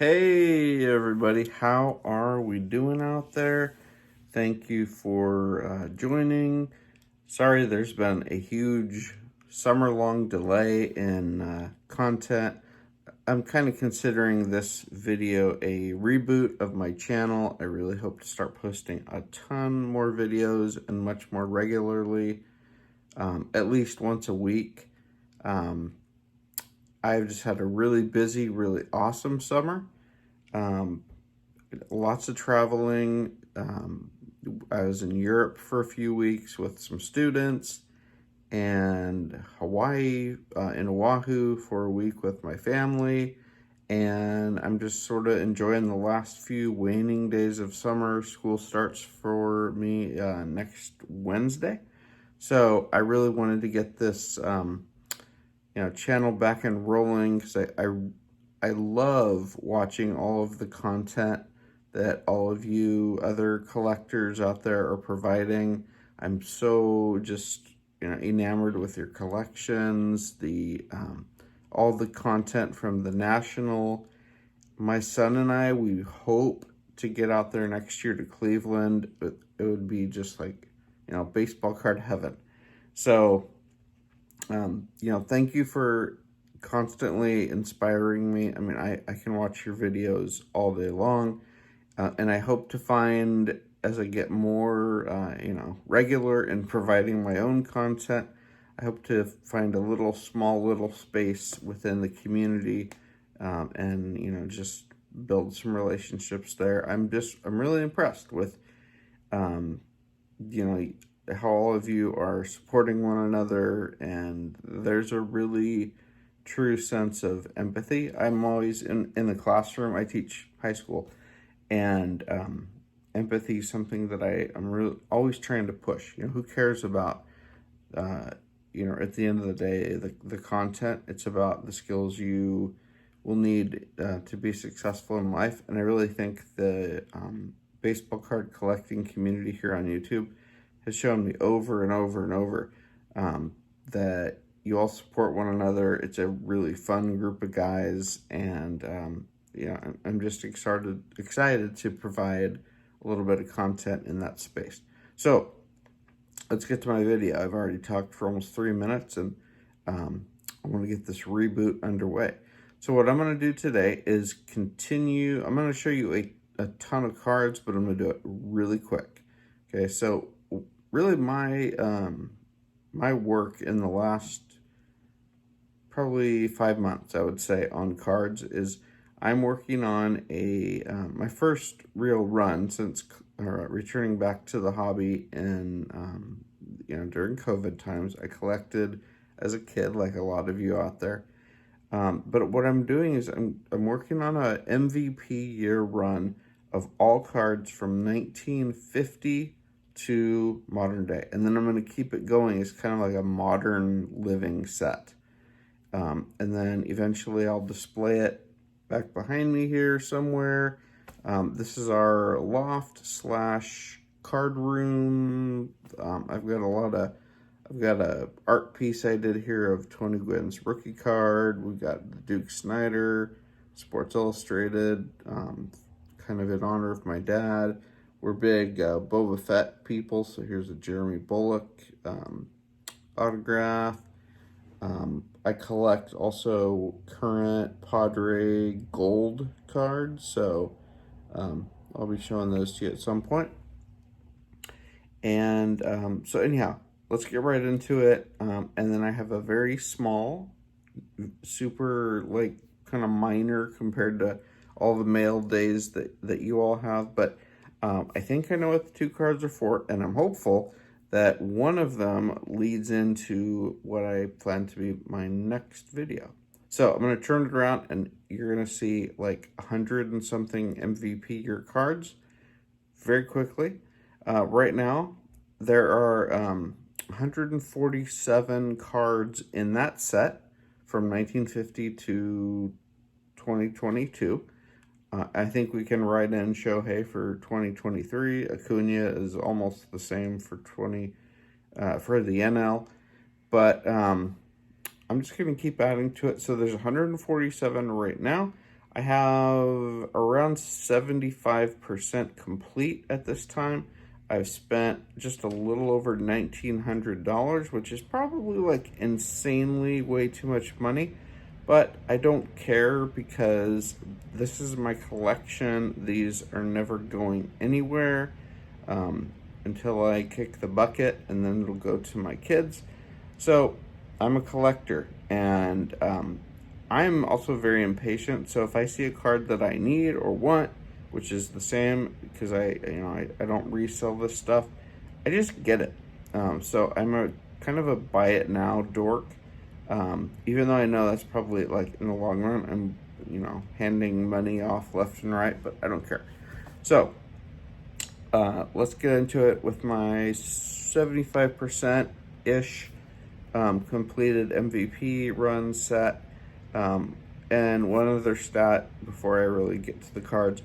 Hey everybody, how are we doing out there? Thank you for joining. Sorry there's been a huge summer-long delay in content. I'm kind of considering this video a reboot of my channel. I really hope to start posting a ton more videos and much more regularly, at least once a week. I've just had a really busy, really awesome summer. Um, Lots of traveling. I was in Europe for a few weeks with some students, and Hawaii, in Oahu for a week with my family. And I'm just sort of enjoying the last few waning days of summer. School starts for me next Wednesday. So I really wanted to get this channel back and rolling because I love watching all of the content that all of you other collectors out there are providing. I'm so just enamored with your collections, the all the content from the National. My son and I, we hope to get out there next year to Cleveland. It would be just like baseball card heaven. So thank you for constantly inspiring me. I mean, I can watch your videos all day long, and I hope to find, as I get more, regular in providing my own content, I hope to find a small little space within the community, and just build some relationships there. I'm really impressed with, you know, how all of you are supporting one another, and there's a really true sense of empathy. I'm always in the classroom. I teach high school, and empathy is something that I'm really always trying to push. Who cares about, at the end of the day, the content? It's about the skills you will need to be successful in life. And I really think the baseball card collecting community here on YouTube has shown me over and over and over that you all support one another. It's a really fun group of guys, and I'm just excited to provide a little bit of content in that space. So let's get to my video. I've already talked for almost 3 minutes, and I want to get this reboot underway. So what I'm going to do today is continue. I'm going to show you a ton of cards, but I'm going to do it really quick. Okay, so really my work in the last probably 5 months, I would say, on cards is I'm working on my first real run since returning back to the hobby in during COVID times. I collected as a kid, like a lot of you out there. But what I'm doing is I'm working on a MVP year run of all cards from 1950 to modern day, and then I'm going to keep it going as kind of like a modern living set, and then eventually I'll display it back behind me here somewhere. This is our loft slash card room. I've got a art piece I did here of Tony Gwynn's rookie card. We've got the Duke Snyder Sports Illustrated, kind of in honor of my dad. We're big Boba Fett people, so here's a Jeremy Bullock autograph. I collect also current Padre gold cards, so I'll be showing those to you at some point. And so anyhow, let's get right into it. And then I have a very small, super, like, kind of minor compared to all the mail days that you all have, but I think I know what the two cards are for, and I'm hopeful that one of them leads into what I plan to be my next video. So I'm going to turn it around, and you're going to see like 100 and something MVP year cards very quickly. Right now, there are 147 cards in that set from 1950 to 2022. I think we can write in Shohei for 2023. Acuna is almost the same for for the NL. But I'm just going to keep adding to it. So there's 147 right now. I have around 75% complete at this time. I've spent just a little over $1,900, which is probably like insanely way too much money, but I don't care because this is my collection. These are never going anywhere until I kick the bucket, and then it'll go to my kids. So I'm a collector, and I'm also very impatient. So if I see a card that I need or want, which is the same because I don't resell this stuff, I just get it. So I'm a kind of a buy it now dork. Even though I know that's probably like in the long run, I'm handing money off left and right, but I don't care. So let's get into it with my 75% ish completed MVP run set. And one other stat before I really get to the cards.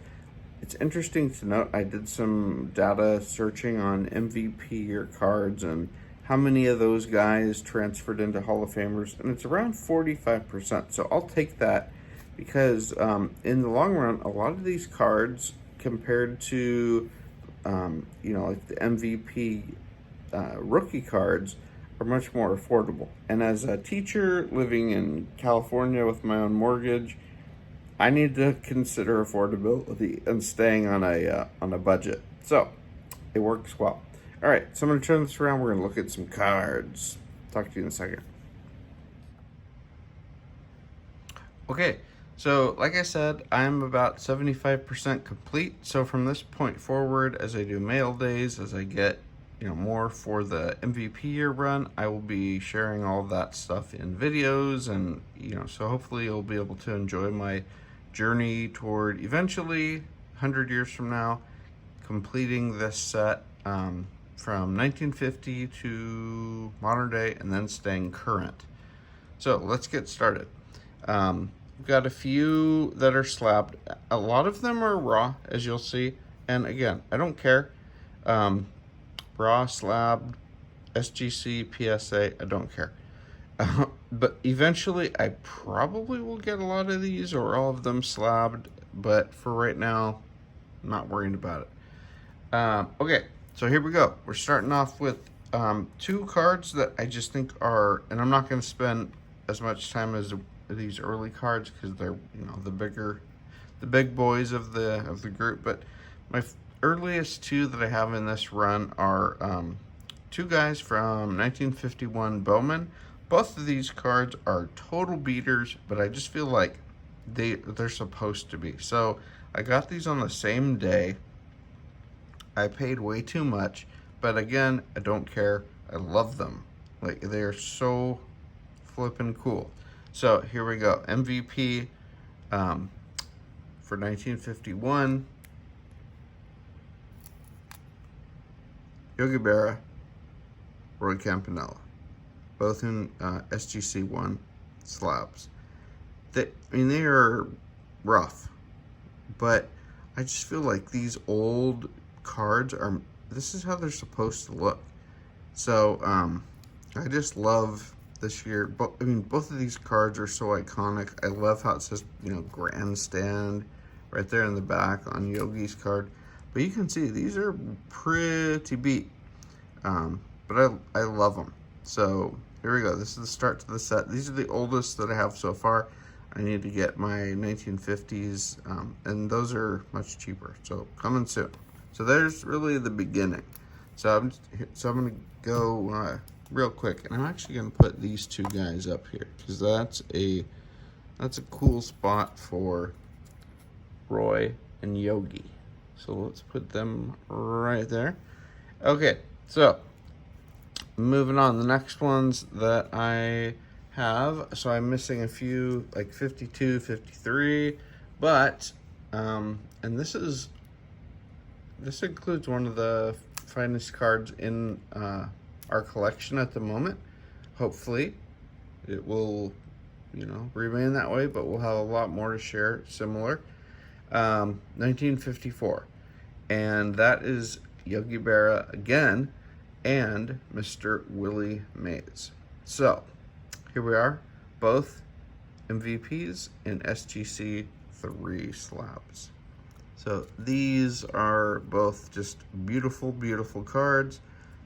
It's interesting to note I did some data searching on MVP year cards and how many of those guys transferred into Hall of Famers, and it's around 45%. So I'll take that because in the long run, a lot of these cards compared to like the MVP rookie cards are much more affordable. And as a teacher living in California with my own mortgage, I need to consider affordability and staying on a budget. So it works well. All right, so I'm going to turn this around. We're going to look at some cards. Talk to you in a second. Okay, so like I said, I'm about 75% complete. So from this point forward, as I do mail days, as I get more for the MVP year run, I will be sharing all that stuff in videos, and so hopefully you'll be able to enjoy my journey toward eventually 100 years from now completing this set from 1950 to modern day and then staying current. So let's get started. We've got a few that are slabbed. A lot of them are raw, as you'll see, and again, I don't care. Raw, slabbed, SGC, PSA, I don't care. But eventually I probably will get a lot of these or all of them slabbed, but for right now, I'm not worried about it. Okay, so here we go. We're starting off with two cards that I just think are, and I'm not going to spend as much time as these early cards because they're the big boys of the group, but my earliest two that I have in this run are two guys from 1951 Bowman. Both of these cards are total beaters, but I just feel like they're supposed to be. So I got these on the same day. I paid way too much, but again, I don't care. I love them. Like, they're so flippin' cool. So here we go. MVP for 1951. Yogi Berra, Roy Campanella, both in SGC1 slabs. They are rough, but I just feel like these old cards this is how they're supposed to look. So I just love this year. Both of these cards are so iconic. I love how it says, grandstand right there in the back on Yogi's card. But you can see these are pretty beat, but I love them. So here we go. This is the start to the set. These are the oldest that I have so far. I need to get my 1950s, and those are much cheaper. So coming soon. So there's really the beginning. So I'm gonna go real quick, and I'm actually gonna put these two guys up here because that's a cool spot for Roy and Yogi. So let's put them right there. Okay, so moving on. The next ones that I have, so I'm missing a few, like 52, 53, but, and this includes one of the finest cards in our collection at the moment. Hopefully it will, remain that way, but we'll have a lot more to share similar. 1954, and that is Yogi Berra again and Mr. Willie Mays. So here we are, both MVPs in SGC 3 slabs. So these are both just beautiful, beautiful cards.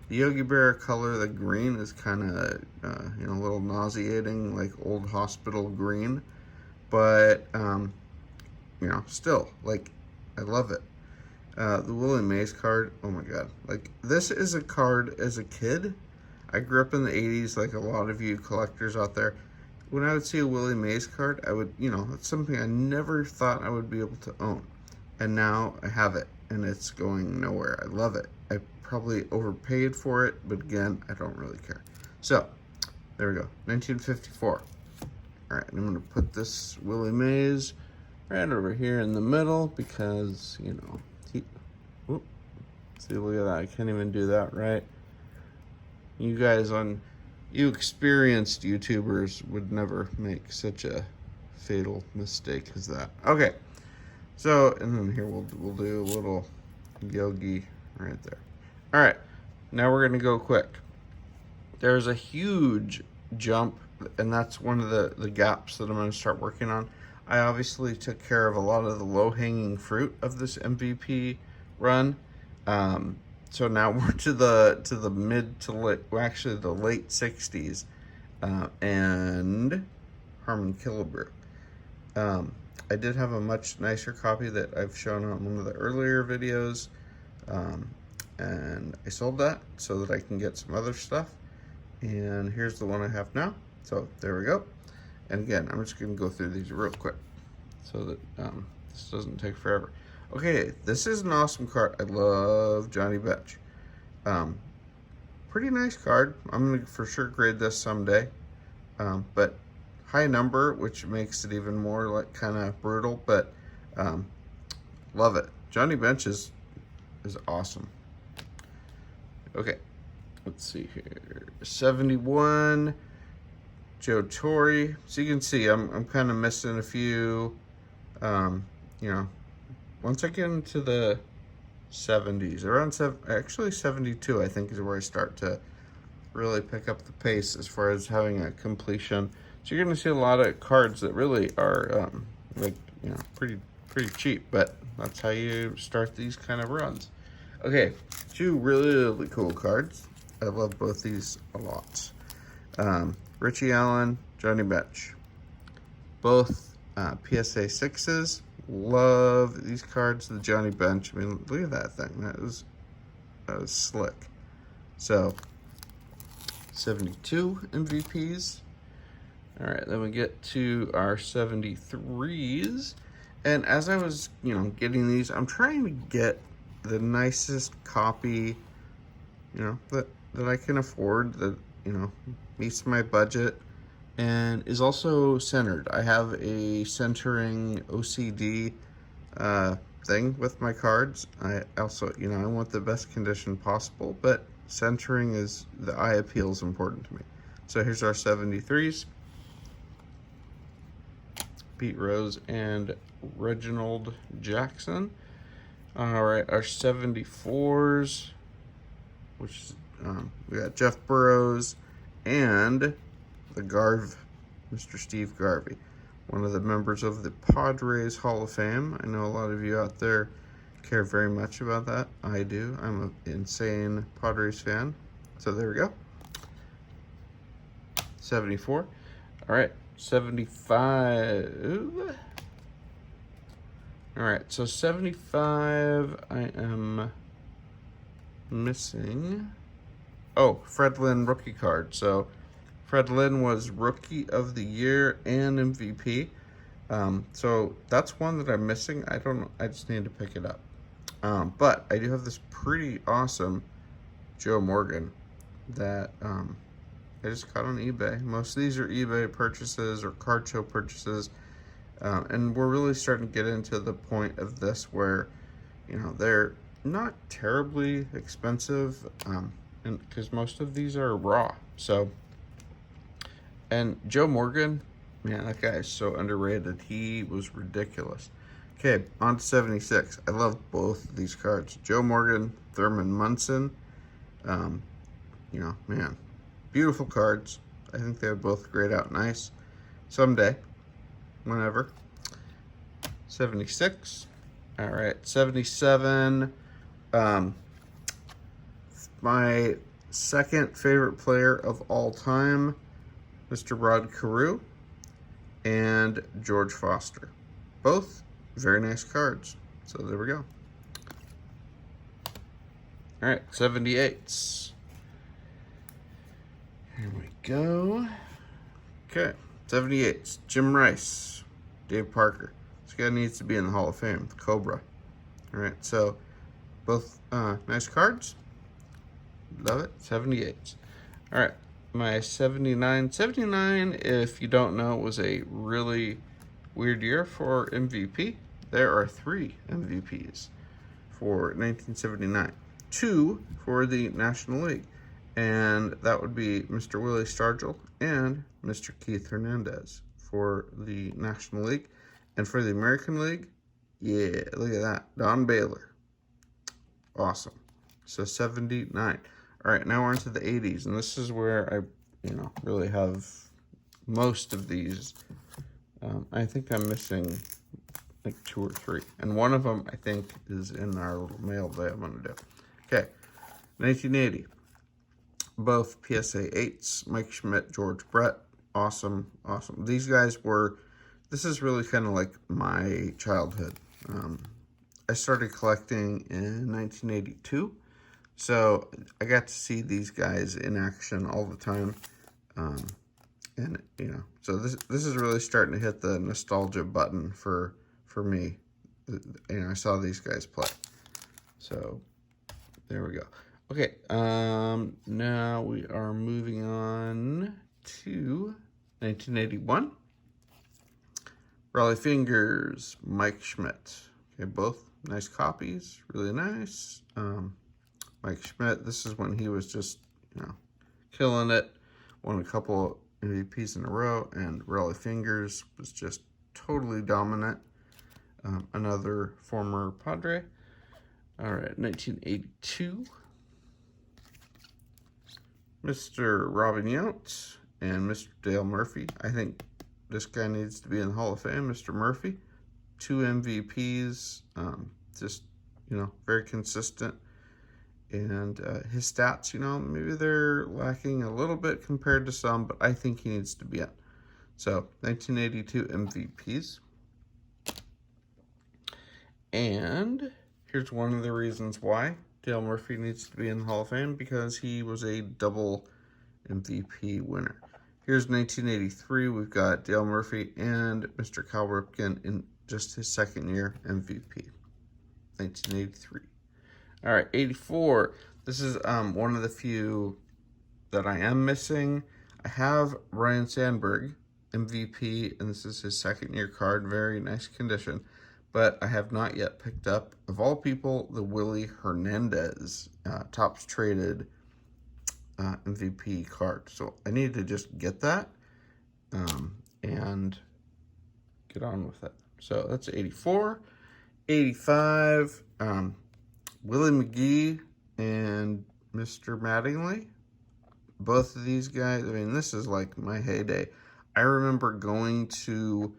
The Yogi Berra color, the green, is kind of, a little nauseating, like old hospital green. But, still, like, I love it. The Willie Mays card, oh my god. Like, this is a card as a kid. I grew up in the 80s, like a lot of you collectors out there. When I would see a Willie Mays card, I would, it's something I never thought I would be able to own. And now I have it, and it's going nowhere. I love it. I probably overpaid for it, but again, I don't really care. So, there we go, 1954. All right, I'm gonna put this Willie Mays right over here in the middle because, see, look at that, I can't even do that right. You experienced YouTubers would never make such a fatal mistake as that. Okay, so, and then here we'll do a little Yogi right there. All right, now we're gonna go quick. There's a huge jump, and that's one of the gaps that I'm gonna start working on. I obviously took care of a lot of the low-hanging fruit of this MVP run. So now we're to the mid to late, well, actually the late 60s, and Harmon Killebrew. I did have a much nicer copy that I've shown on one of the earlier videos, and I sold that so that I can get some other stuff. And here's the one I have now. So there we go. And again, I'm just gonna go through these real quick so that this doesn't take forever. Okay, this is an awesome card. I love Johnny Bench. Pretty nice card. I'm gonna for sure grade this someday. But high number, which makes it even more like kind of brutal, but love it. Johnny Bench is awesome. Okay, let's see here. 71, Joe Torre. So you can see I'm kind of missing a few. Once I get into the 70s, around actually 72, I think is where I start to really pick up the pace as far as having a completion. So you're gonna see a lot of cards that really are pretty cheap, but that's how you start these kind of runs. Okay, 2 really cool cards. I love both these a lot. Richie Allen, Johnny Bench. Both PSA 6s. Love these cards. The Johnny Bench. I mean, look at that thing. That was slick. So, 72 MVPs. All right, then we get to our 73s. And as I was, getting these, I'm trying to get the nicest copy, that I can afford, that, meets my budget and is also centered. I have a centering OCD thing with my cards. I also, I want the best condition possible, but centering is, the eye appeal is important to me. So here's our 73s. Pete Rose and Reginald Jackson. All right, our 74s, which is, we got Jeff Burrows and the Mr. Steve Garvey, one of the members of the Padres Hall of Fame. I know a lot of you out there care very much about that. I do. I'm an insane Padres fan. So there we go. 74. All right, 75. All right, so 75, I am missing. Oh, Fred Lynn rookie card. So Fred Lynn was Rookie of the Year and MVP. So that's one that I'm missing. I don't know. I just need to pick it up. But I do have this pretty awesome Joe Morgan that I just got on eBay. Most of these are eBay purchases or card show purchases. And we're really starting to get into the point of this where, they're not terribly expensive, and because most of these are raw. So, and Joe Morgan, man, that guy is so underrated. He was ridiculous. Okay, on to 76. I love both of these cards. Joe Morgan, Thurman Munson. Man, beautiful cards. I think they would both grade out nice someday. Whenever. 76. All right, 77. Um, my second favorite player of all time, Mr. Rod Carew and George Foster. Both very nice cards. So there we go. All right, 78s. Here we go. Okay, 78s. Jim Rice, Dave Parker. This guy needs to be in the Hall of Fame, the Cobra. All right, so both nice cards. Love it. 78s. All right, my 79. 79, if you don't know, was a really weird year for MVP. There are 3 MVPs for 1979. 2 for the National League. And that would be Mr. Willie Stargell and Mr. Keith Hernandez for the National League. And for the American League, yeah, look at that. Don Baylor. Awesome. So 79. All right, now we're into the 80s. And this is where I, really have most of these. I think I'm missing like 2 or 3. And one of them, I think, is in our little mail that I'm going to do. Okay, 1980. Both PSA 8s, Mike Schmidt, George Brett. Awesome, awesome. These guys were, this is really kind of like my childhood. I started collecting in 1982, so I got to see these guys in action all the time. And, so this is really starting to hit the nostalgia button for me. I saw these guys play. So, there we go. Okay, now we are moving on to 1981. Raleigh Fingers, Mike Schmidt. Okay, both nice copies, really nice. Mike Schmidt, this is when he was just, killing it. Won a couple MVPs in a row, and Raleigh Fingers was just totally dominant. Another former Padre. All right, 1982. Mr. Robin Yount and Mr. Dale Murphy. I think this guy needs to be in the Hall of Fame, Mr. Murphy. 2 MVPs, just, very consistent. And his stats, maybe they're lacking a little bit compared to some, but I think he needs to be in. So, 1982 MVPs. And here's one of the reasons why Dale Murphy needs to be in the Hall of Fame, because he was a double MVP winner. Here's 1983. We've got Dale Murphy and Mr. Cal Ripken in just his second year MVP. 1983. All right, 84. This is one of the few that I am missing. I have Ryan Sandberg, MVP, and this is his second year card. Very nice condition. But I have not yet picked up, of all people, the Willie Hernandez Topps Traded MVP card. So I need to just get that and get on with it. So that's 84. 85, Willie McGee and Mr. Mattingly. Both of these guys, this is like my heyday. I remember going to,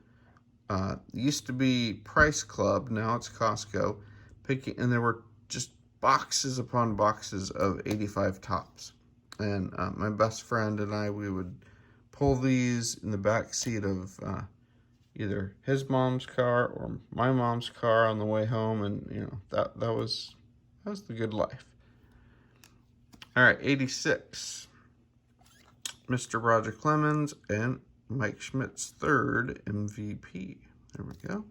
used to be Price Club, now it's Costco, and there were just boxes upon boxes of 85 Topps. And my best friend and I, we would pull these in the back seat of either his mom's car or my mom's car on the way home, and that was the good life. All right, 86. Mr. Roger Clemens and Mike Schmidt's third MVP. There we go.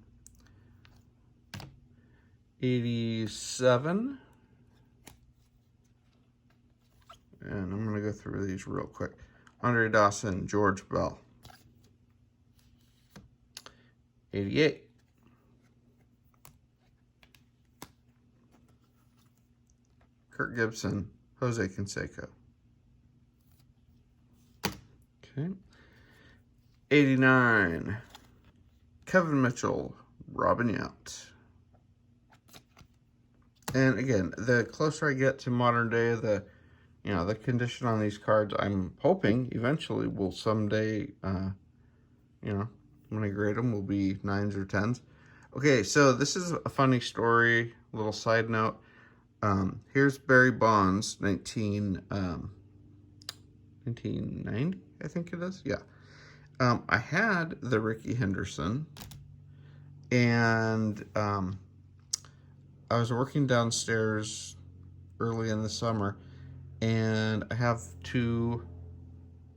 87. And I'm going to go through these real quick. Andre Dawson, George Bell. 88. Kirk Gibson, Jose Canseco. Okay. 89. Kevin Mitchell, Robin Yount. And again, the closer I get to modern day, the condition on these cards, I'm hoping eventually will someday, when I grade them, will be 9s or 10s. Okay, so this is a funny story, little side note. Here's Barry Bonds, 1990, I think it is. Yeah. I had the Ricky Henderson, and I was working downstairs early in the summer, and I have two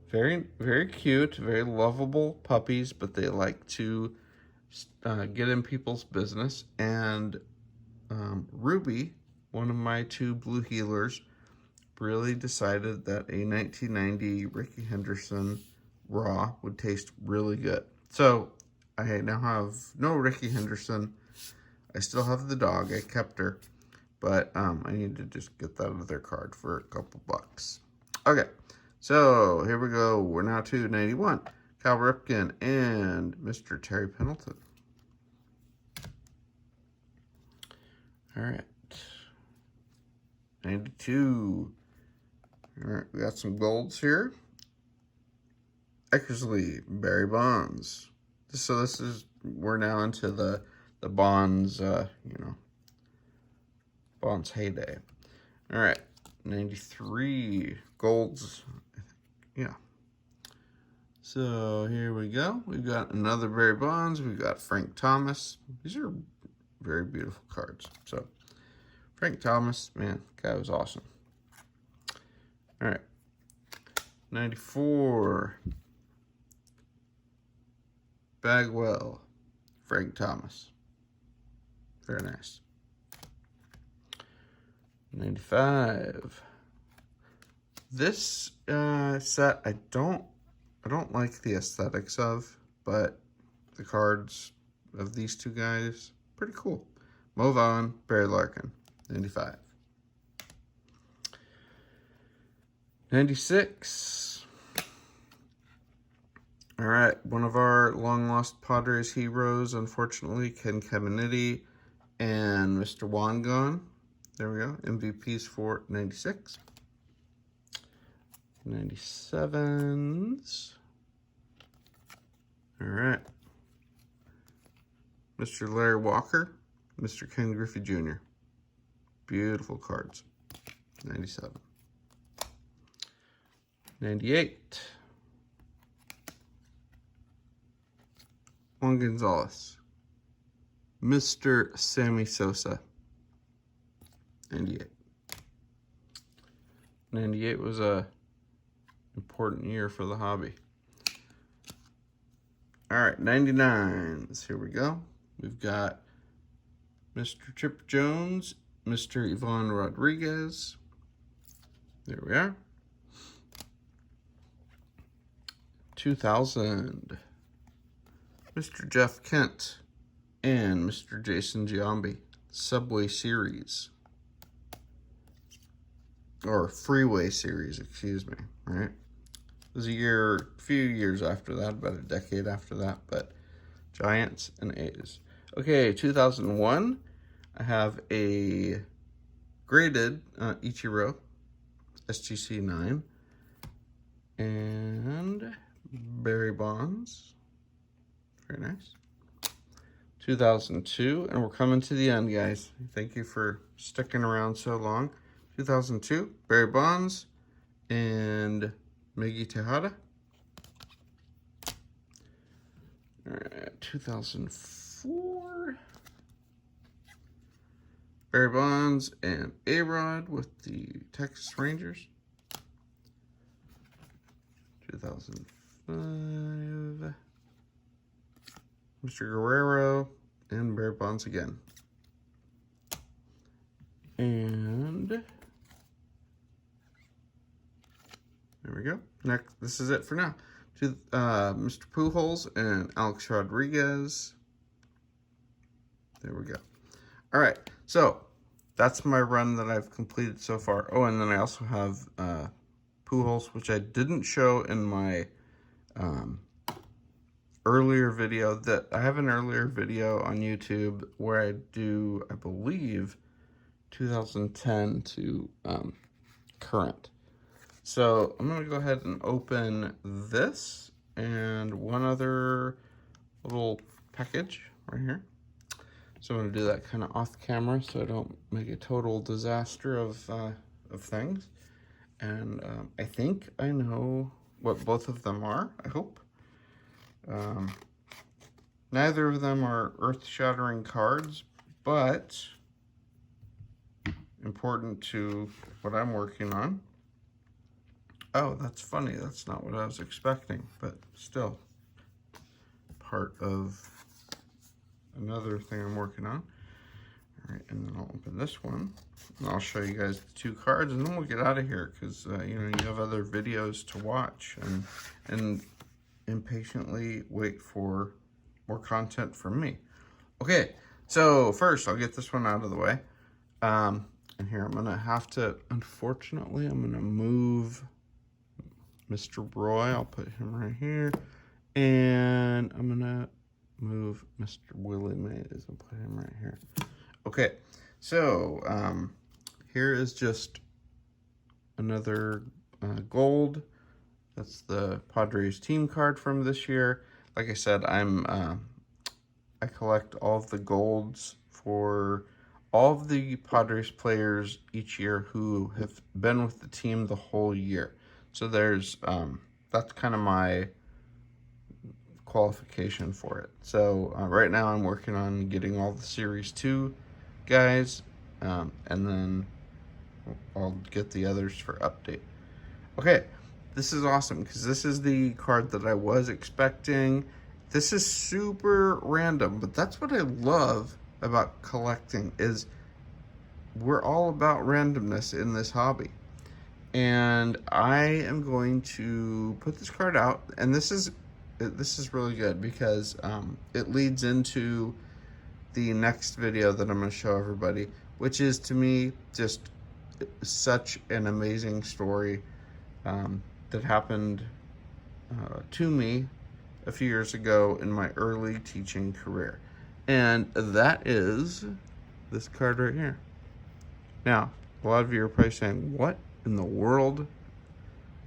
very, very cute, very lovable puppies, but they like to get in people's business. And Ruby, one of my two blue healers, really decided that a 1990 Ricky Henderson raw would taste really good. So I now have no Ricky Henderson. I still have the dog. I kept her, but I need to just get that other card for a couple bucks. Okay, so here we go. We're now to 91. Cal Ripken and Mr. Terry Pendleton. All right. 92. All right, we got some golds here. Eckersley, Barry Bonds. So this is, we're now into the Bonds, Bonds heyday. All right, 93 golds. Yeah. So here we go. We've got another Barry Bonds. We've got Frank Thomas. These are very beautiful cards. So Frank Thomas, man, guy was awesome. All right, 94. Bagwell, Frank Thomas. Very nice. 95. This set I don't like the aesthetics of, but the cards of these two guys, pretty cool. Mo Vaughn, Barry Larkin, 95. 96. All right, one of our long-lost Padres heroes, unfortunately, Ken Caminiti and Mr. Wangon. There we go, MVPs for 96. 97s. All right. Mr. Larry Walker, Mr. Ken Griffey Jr. Beautiful cards. 97. 98. Juan Gonzalez. Mr. Sammy Sosa. 98. 98 was a important year for the hobby. All right, 99s. Here we go. We've got Mr. Chip Jones, Mr. Ivan Rodriguez. There we are. 2000. Mr. Jeff Kent and Mr. Jason Giambi. Subway Series. Or Freeway Series, excuse me, right? It was a few years after that, about a decade after that, but Giants and A's. Okay, 2001, I have a graded Ichiro SGC 9 and Barry Bonds. Very nice. 2002, and we're coming to the end, guys. Thank you for sticking around so long. 2002, Barry Bonds and Miggy Tejada. All right, 2004, Barry Bonds and A-Rod with the Texas Rangers. 2005, Mr. Guerrero and Barry Bonds again. And there we go. Next, this is it for now. To Mr. Pujols and Alex Rodriguez. There we go. All right, so that's my run that I've completed so far. Oh, and then I also have Pujols, which I didn't show in my earlier video. I have an earlier video on YouTube where I do, I believe, 2010 to current. So I'm going to go ahead and open this and one other little package right here. So I'm going to do that kind of off camera so I don't make a total disaster of things. And I think I know what both of them are, I hope. Neither of them are earth-shattering cards, but important to what I'm working on. Oh, that's funny. That's not what I was expecting, but still part of another thing I'm working on. All right, and then I'll open this one, and I'll show you guys the 2 cards, and then we'll get out of here because you know, you have other videos to watch and impatiently wait for more content from me. Okay, so first I'll get this one out of the way. And here I'm gonna have to, unfortunately, I'm gonna move Mr. Roy. I'll put him right here, and I'm gonna move Mr. Willie Mays and put him right here. Okay, so here is just another gold. That's the Padres team card from this year. Like I said, I collect all of the golds for all of the Padres players each year who have been with the team the whole year. So there's that's kind of my qualification for it. So right now I'm working on getting all the Series 2 guys, and then I'll get the others for update. Okay, this is awesome because this is the card that I was expecting. This is super random, but that's what I love about collecting, is we're all about randomness in this hobby. And I am going to put this card out, and this is really good because it leads into the next video that I'm going to show everybody, which is, to me, just such an amazing story that happened to me a few years ago in my early teaching career. And that is this card right here. Now, a lot of you are probably saying, what in the world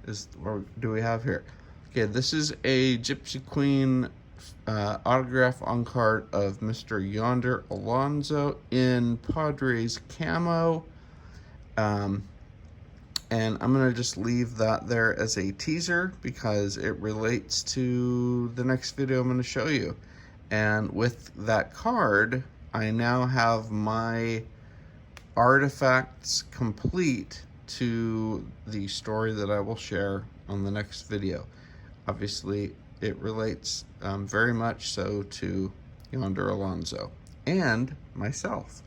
do we have here? Okay, this is a Gypsy Queen autograph on card of Mr. Yonder Alonso in Padres camo. And I'm going to just leave that there as a teaser because it relates to the next video I'm going to show you. And with that card, I now have my artifacts complete to the story that I will share on the next video. Obviously, it relates very much so to Yonder Alonso and myself.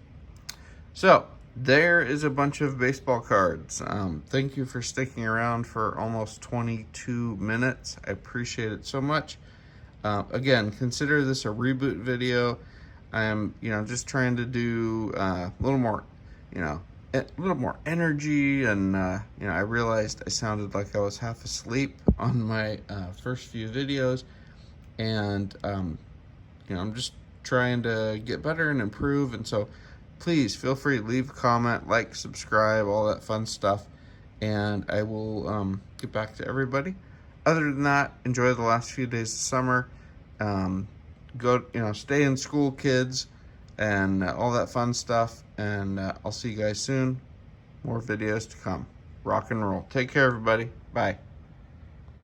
So, there is a bunch of baseball cards. Thank you for sticking around for almost 22 minutes. I appreciate it so much. Again, consider this a reboot video. I am, just trying to do a little more, a little more energy, and I realized I sounded like I was half asleep on my first few videos, and I'm just trying to get better and improve, and so please feel free to leave a comment, like, subscribe, all that fun stuff, and I will get back to everybody. Other than that, enjoy the last few days of summer. Stay in school, kids, and all that fun stuff. And I'll see you guys soon. More videos to come. Rock and roll. Take care, everybody. Bye.